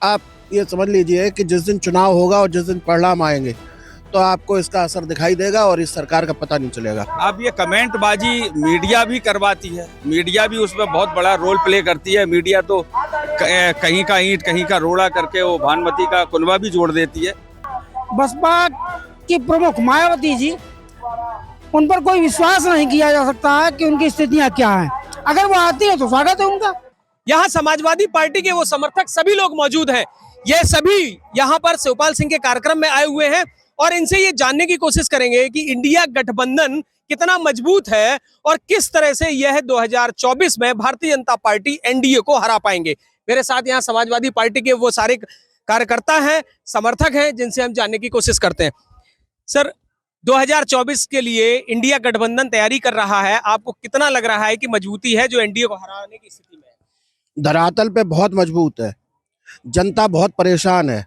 आप ये समझ लीजिए कि जिस दिन चुनाव होगा और जिस दिन परिणाम आएंगे तो आपको इसका असर दिखाई देगा और इस सरकार का पता नहीं चलेगा। अब ये कमेंटबाजी मीडिया भी करवाती है, मीडिया भी उसमें बहुत बड़ा रोल प्ले करती है। मीडिया तो कहीं का ईंट कहीं का रोड़ा करके वो भानुमति का कुनबा भी जोड़ देती है। बसपा की प्रमुख मायावती जी, उन पर कोई विश्वास नहीं किया जा सकता है कि उनकी स्थितियां क्या हैं। अगर वो आती है तो स्वागत है उनका। यहाँ समाजवादी पार्टी के वो समर्थक सभी लोग मौजूद हैं। ये सभी यहाँ पर शिवपाल सिंह के कार्यक्रम में आए हुए हैं और इनसे ये जानने की कोशिश करेंगे कि इंडिया गठबंधन कितना मजबूत है और किस तरह से यह 2024 में भारतीय जनता पार्टी एनडीए को हरा पाएंगे। मेरे साथ यहाँ समाजवादी पार्टी के वो सारे कार्यकर्ता हैं, समर्थक हैं, जिनसे हम जानने की कोशिश करते हैं। सर, 2024 के लिए इंडिया गठबंधन तैयारी कर रहा है, आपको कितना लग रहा है कि मजबूती है जो एनडीए को हराने की स्थिति में है? धरातल पे बहुत मजबूत है, जनता बहुत परेशान है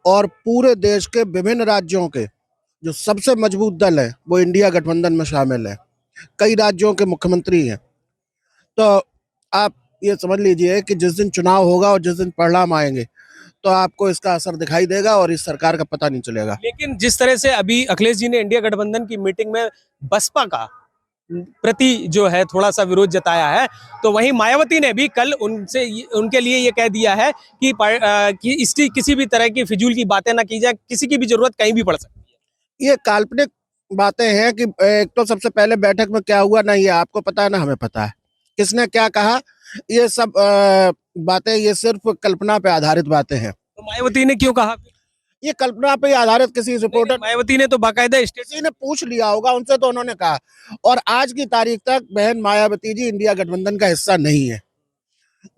और पूरे देश के विभिन्न राज्यों के जो सबसे मजबूत दल है वो इंडिया गठबंधन में शामिल है। कई राज्यों के मुख्यमंत्री हैं। तो आप ये समझ लीजिए कि जिस दिन चुनाव होगा और जिस दिन परिणाम आएंगे तो आपको इसका असर दिखाई देगा और इस सरकार का पता नहीं चलेगा। लेकिन जिस तरह से अभी अखिलेश जी ने इंडिया गठबंधन की मीटिंग में बसपा का प्रति जो है थोड़ा सा विरोध जताया है, तो वहीं मायावती ने भी कल उनके लिए ये कह दिया है कि इसकी किसी भी तरह की फिजूल की बातें ना की जाए, किसी की भी जरूरत कहीं भी पड़ सकती है। ये काल्पनिक बातें हैं कि एक तो सबसे पहले बैठक में क्या हुआ ना ये आपको पता है ना हमें पता है, किसने क्या कहा, ये सब बातें ये सिर्फ कल्पना पे आधारित बातें हैं। तो मायावती ने क्यों कहा? ये कल्पना पे आधारित किसी रिपोर्टर मायावती ने तो बाकायदा किसी ने पूछ लिया होगा उनसे तो उन्होंने कहा। और आज की तारीख तक बहन मायावती जी इंडिया गठबंधन का हिस्सा नहीं है।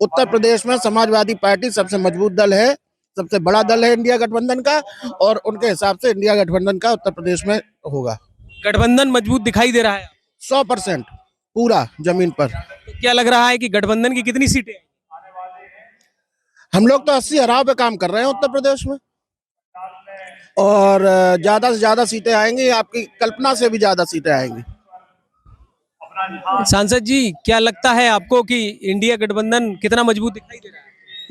उत्तर प्रदेश में समाजवादी पार्टी सबसे मजबूत दल है, सबसे बड़ा दल है इंडिया गठबंधन का, और उनके हिसाब से इंडिया गठबंधन का उत्तर प्रदेश में होगा। गठबंधन मजबूत दिखाई दे रहा है 100% पूरा जमीन पर। तो क्या लग रहा है कि गठबंधन की कितनी सीटें? हम लोग तो 80 हराव पे काम कर रहे हैं उत्तर प्रदेश में और ज्यादा से ज्यादा सीटें आएंगी, आपकी कल्पना से भी ज्यादा सीटें आएंगी। सांसद जी, क्या लगता है आपको कि इंडिया गठबंधन कितना मजबूत दिखाई दे रहा है?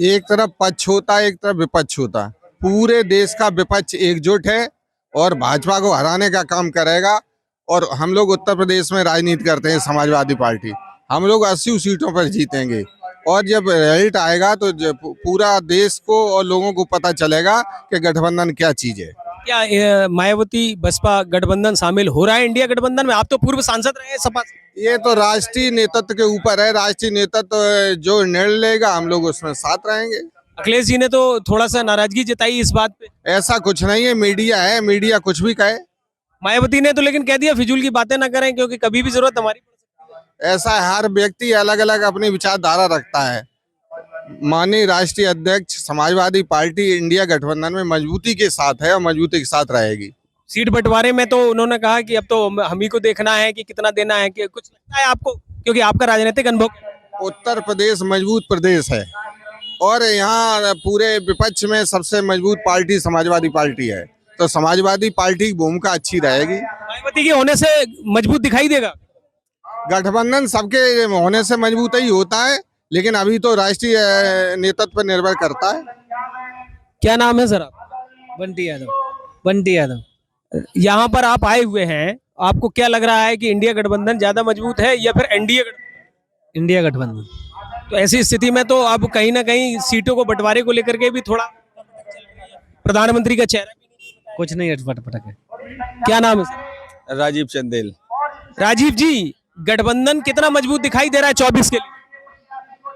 एक तरफ पक्ष होता है, एक तरफ विपक्ष होता है। पूरे देश का विपक्ष एकजुट है और भाजपा को हराने का काम करेगा। और हम लोग उत्तर प्रदेश में राजनीति करते हैं, समाजवादी पार्टी, हम लोग 80 सीटों पर जीतेंगे। और जब रिजल्ट आएगा तो पूरा देश को और लोगों को पता चलेगा कि गठबंधन क्या चीज है। क्या मायावती बसपा गठबंधन शामिल हो रहा है इंडिया गठबंधन में? आप तो पूर्व सांसद रहे हैं सपा से। ये तो राष्ट्रीय नेतृत्व के ऊपर है, राष्ट्रीय नेतृत्व जो निर्णय लेगा हम लोग उसमें साथ रहेंगे। अखिलेश जी ने तो थोड़ा सा नाराजगी जताई इस बात पे। ऐसा कुछ नहीं है, मीडिया है, मीडिया कुछ भी कहे। मायावती ने तो लेकिन कह दिया फिजूल की बातें ना करें क्योंकि कभी भी जरूरत हमारी पड़ सकती है। ऐसा हर व्यक्ति अलग अलग अपनी विचारधारा रखता है। माननीय राष्ट्रीय अध्यक्ष समाजवादी पार्टी इंडिया गठबंधन में मजबूती के साथ है और मजबूती के साथ रहेगी। सीट बंटवारे में तो उन्होंने कहा कि अब तो हम ही को देखना है कि कितना देना है, कि कुछ लगता है आपको, क्योंकि आपका राजनीतिक अनुभव। उत्तर प्रदेश मजबूत प्रदेश है और यहाँ पूरे विपक्ष में सबसे मजबूत पार्टी समाजवादी पार्टी है, तो समाजवादी पार्टी की भूमिका अच्छी रहेगी। मायावती के होने से मजबूत दिखाई देगा। गठबंधन सबके होने से मजबूत ही होता है, लेकिन अभी तो राष्ट्रीय नेतृत्व पर निर्भर करता है। क्या नाम है सर आप? बंटी यादव। बंटी यादव। यहाँ पर आप आए हुए हैं, आपको क्या लग रहा है कि इंडिया गठबंधन ज्यादा मजबूत है या फिर एनडीए गठबंधन? इंडिया गठबंधन। तो ऐसी स्थिति में तो अब कहीं ना कहीं सीटों को बंटवारे को लेकर के भी थोड़ा प्रधानमंत्री का चेहरा भी कुछ नहीं अटपट है। क्या नाम है सर? राजीव चंदेल। राजीव जी, गठबंधन कितना मजबूत दिखाई दे रहा है 24 के लिए?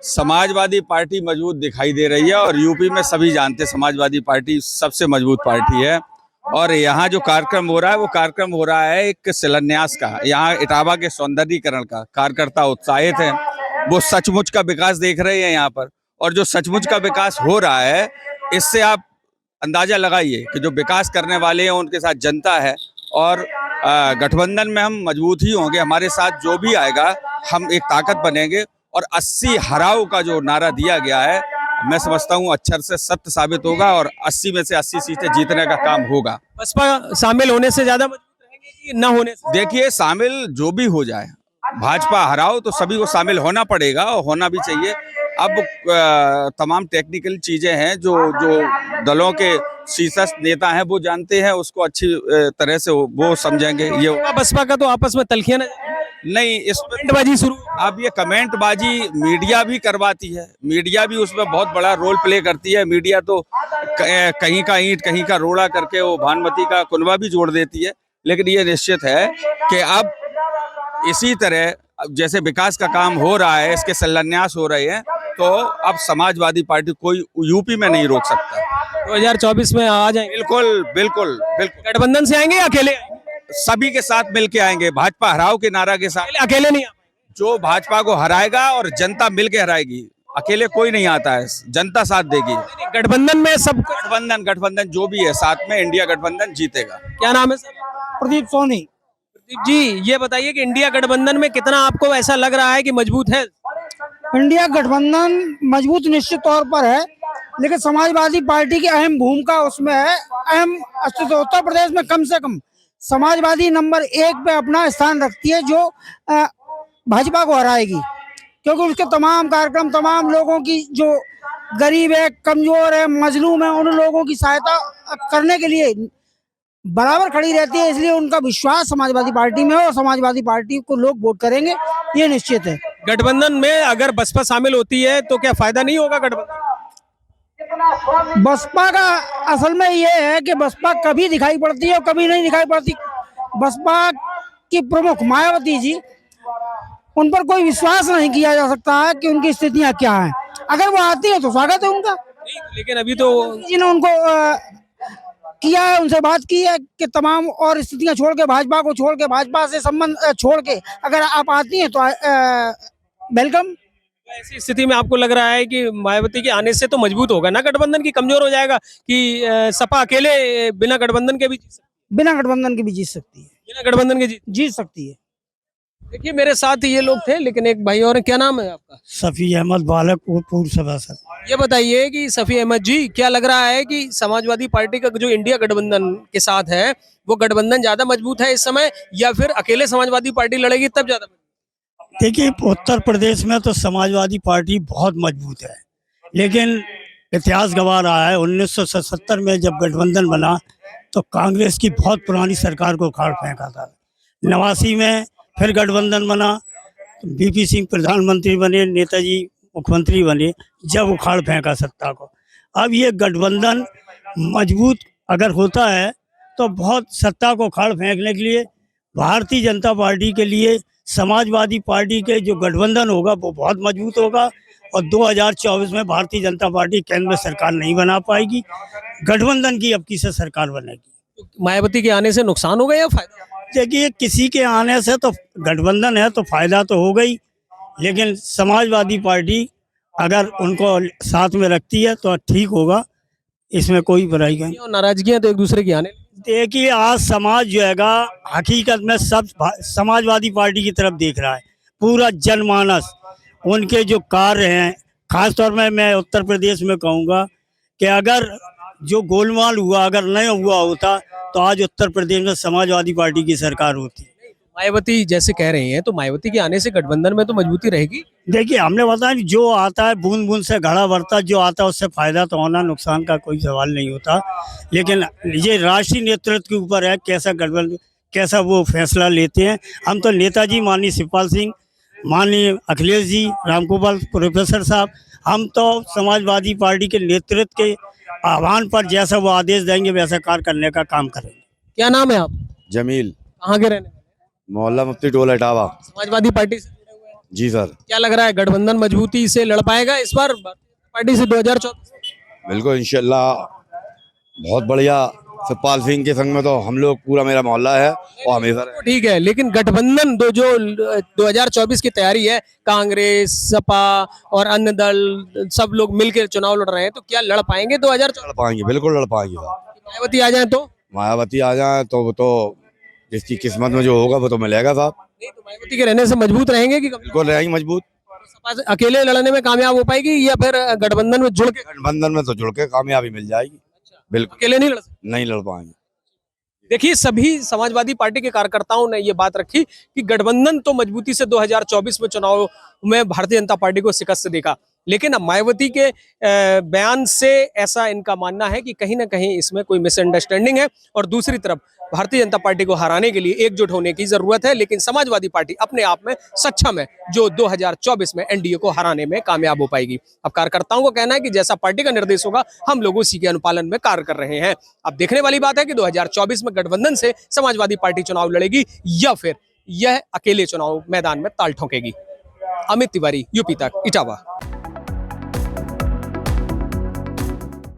समाजवादी पार्टी मजबूत दिखाई दे रही है और यूपी में सभी जानते हैं समाजवादी पार्टी सबसे मजबूत पार्टी है। और यहाँ जो कार्यक्रम हो रहा है वो कार्यक्रम हो रहा है एक शिलान्यास का, यहाँ इटावा के सौंदर्यीकरण का। कार्यकर्ता उत्साहित हैं, वो सचमुच का विकास देख रहे हैं यहाँ पर, और जो सचमुच का विकास हो रहा है इससे आप अंदाजा लगाइए कि जो विकास करने वाले हैं उनके साथ जनता है। और गठबंधन में हम मजबूत ही होंगे, हमारे साथ जो भी आएगा हम एक ताकत बनेंगे। और 80 हराव का जो नारा दिया गया है, मैं समझता हूँ अक्षर से सत्य साबित होगा और 80 में से 80 सीटें जीतने का काम होगा। बसपा शामिल होने से ज्यादा मजबूत रहेंगे कि न होने से? देखिए, शामिल जो भी हो जाए, भाजपा हराओ तो सभी को शामिल होना पड़ेगा और होना भी चाहिए। अब तमाम टेक्निकल चीजें हैं जो जो दलों के शीर्षस्थ नेता हैं वो जानते हैं, उसको अच्छी तरह से वो समझेंगे। ये बसपा का तो आपस में तलखियां नहीं, इस बाजी शुरू। अब ये कमेंट बाजी मीडिया भी करवाती है, मीडिया भी उसमें बहुत बड़ा रोल प्ले करती है। मीडिया तो कहीं का ईंट कहीं का रोड़ा करके वो भानुमति का कुनबा भी जोड़ देती है। लेकिन ये निश्चित है कि अब इसी तरह जैसे विकास का काम हो रहा है, इसके शिलान्यास हो रहे हैं, तो अब समाजवादी पार्टी कोई यूपी में नहीं रोक सकता। 2024 में आ जाएंगे। बिल्कुल बिल्कुल बिल्कुल। गठबंधन से आएंगे या अकेले आएंगे? सभी के साथ मिलके आएंगे, भाजपा हराओ के नारा के साथ। अकेले नहीं जो भाजपा को हराएगा और जनता मिलके हराएगी, अकेले कोई नहीं आता है, जनता साथ देगी। गठबंधन में सब गठबंधन जो भी है साथ में, इंडिया गठबंधन जीतेगा। क्या नाम है सर? प्रदीप सोनी। प्रदीप जी, ये बताइए कि इंडिया गठबंधन में कितना आपको ऐसा लग रहा है कि मजबूत है? इंडिया गठबंधन मजबूत निश्चित तौर पर है, लेकिन समाजवादी पार्टी की अहम भूमिका उसमें है, अहम अस्तित्व। उत्तर प्रदेश में कम से कम समाजवादी नंबर 1 पे अपना स्थान रखती है, जो भाजपा को हराएगी, क्योंकि उसके तमाम कार्यक्रम, तमाम लोगों की, जो गरीब है, कमजोर है, मजलूम है, उन लोगों की सहायता करने के लिए बराबर खड़ी रहती है। इसलिए उनका विश्वास समाजवादी पार्टी में है और समाजवादी पार्टी को लोग वोट करेंगे, ये निश्चित है। गठबंधन में अगर बसपा शामिल होती है तो क्या फायदा नहीं होगा गठबंधन? बसपा का असल में ये है कि बसपा कभी दिखाई पड़ती है और कभी नहीं दिखाई पड़ती। बसपा की प्रमुख मायावती जी, उन पर कोई विश्वास नहीं किया जा सकता है कि उनकी स्थितियां क्या हैं। अगर वो आती है तो स्वागत है उनका, लेकिन अभी तो जी ने उनको किया है, उनसे बात की है कि तमाम और स्थितियां छोड़ के, भाजपा को छोड़ के, भाजपा से संबंध छोड़ के अगर आप आती हैं तो वेलकम। ऐसी स्थिति में आपको लग रहा है कि मायावती के आने से तो मजबूत होगा ना गठबंधन, की कमजोर हो जाएगा कि सपा अकेले बिना गठबंधन के भी जीत सकती है? बिना गठबंधन के भी जीत सकती है, बिना गठबंधन के जीत सकती है। देखिए मेरे साथ ये लोग थे, लेकिन एक भाई और, क्या नाम है आपका? सफी अहमद बालक पूर्व सभासद। ये बताइए कि सफी अहमद जी, क्या लग रहा है कि समाजवादी पार्टी का जो इंडिया गठबंधन के साथ है, वो गठबंधन ज्यादा मजबूत है इस समय, या फिर अकेले समाजवादी पार्टी लड़ेगी तब ज्यादा? देखिए, उत्तर प्रदेश में तो समाजवादी पार्टी बहुत मजबूत है, लेकिन इतिहास गवाह रहा है 1977 में जब गठबंधन बना तो कांग्रेस की बहुत पुरानी सरकार को उखाड़ फेंका था। 89 में फिर गठबंधन बना, बीपी सिंह प्रधानमंत्री बने, नेताजी मुख्यमंत्री बने, जब उखाड़ फेंका सत्ता को। अब ये गठबंधन मजबूत अगर होता है तो बहुत सत्ता को उखाड़ फेंकने के लिए भारतीय जनता पार्टी के लिए समाजवादी पार्टी के जो गठबंधन होगा वो बहुत मजबूत होगा, और 2024 में भारतीय जनता पार्टी केंद्र में सरकार नहीं बना पाएगी, गठबंधन की अब की से सरकार बनेगी। मायावती के आने से नुकसान होगा या फायदा? देखिए, किसी के आने से तो गठबंधन है तो फायदा तो हो गई, लेकिन समाजवादी पार्टी अगर उनको साथ में रखती है तो ठीक होगा, इसमें कोई बुराई नहीं। और नाराजगियां तो एक दूसरे की आने। देखिए, आज समाज जो हैगा हकीकत में सब समाजवादी पार्टी की तरफ देख रहा है, पूरा जनमानस। उनके जो कार्य हैं, खासतौर में मैं उत्तर प्रदेश में कहूँगा कि अगर जो गोलमाल हुआ अगर नहीं हुआ होता तो आज उत्तर प्रदेश में समाजवादी पार्टी की सरकार होती। मायावती जैसे कह रहे हैं, तो मायावती के आने से गठबंधन में तो मजबूती रहेगी। देखिए, हमने बताया जो आता है बूंद बूंद से घड़ा भरता, जो आता है उससे फायदा तो होना, नुकसान का कोई सवाल नहीं होता। लेकिन ये राष्ट्रीय नेतृत्व के ऊपर है कैसा गठबंधन, कैसा वो फैसला लेते हैं। हम तो नेताजी माननीय शिवपाल सिंह, माननीय अखिलेश जी, रामगोपाल प्रोफेसर साहब, हम तो समाजवादी पार्टी के नेतृत्व के आह्वान पर जैसा वो आदेश देंगे वैसा कार्य करने का काम करेंगे। क्या नाम है आप? जमील, कहाँ के रहने? मोहल्ला मुफ्ती टोल इटावा। समाजवादी पार्टी से जुड़े हुए हैं। जी सर। क्या लग रहा है गठबंधन मजबूती से लड़ पाएगा इस बार पार्टी से 2024? बिल्कुल इंशाल्लाह, बहुत बढ़िया। शिवपाल सिंह के संग में तो हम लोग, पूरा मेरा मोहल्ला है और हमेशा। ठीक है, लेकिन गठबंधन जो 2024 की तैयारी है, कांग्रेस, सपा और अन्य दल सब लोग मिलकर चुनाव लड़ रहे हैं, तो क्या लड़ पाएंगे 2024? लड़ पाएंगे, बिल्कुल लड़ पाएंगे। मायावती आ जाए तो? मायावती आ जाए तो वो तो जिसकी किस्मत में जो होगा वो तो मिलेगा साहब। नहीं तो मायावती के रहने से मजबूत रहेंगे कि बिल्कुल रहेंगे मजबूत। सपा से अकेले लड़ने में कामयाब हो पाएगी या फिर गठबंधन में जुड़ के? गठबंधन में तो जुड़ के कामयाबी मिल जाएगी। बिल्कुल अकेले नहीं लड़ सकते। नहीं लड़ पाएंगे। देखिए, सभी समाजवादी पार्टी के कार्यकर्ताओं ने ये बात रखी कि गठबंधन तो मजबूती से 2024 में चुनाव में भारतीय जनता पार्टी को शिकस्त देगा। लेकिन अब मायावती के बयान से ऐसा इनका मानना है कि कहीं ना कहीं इसमें कोई मिसअंडरस्टैंडिंग है और दूसरी तरफ भारतीय जनता पार्टी को हराने के लिए एकजुट होने की जरूरत है। लेकिन समाजवादी पार्टी अपने आप में सक्षम है जो 2024 में एनडीए को हराने में कामयाब हो पाएगी। अब कार्यकर्ताओं को कहना है कि जैसा पार्टी का निर्देश होगा हम लोग उसी के अनुपालन में कार्य कर रहे हैं। अब देखने वाली बात है कि 2024 में गठबंधन से समाजवादी पार्टी चुनाव लड़ेगी या फिर यह अकेले चुनाव मैदान में ताल ठोंकेगी। अमित तिवारी, यूपी तक, इटावा।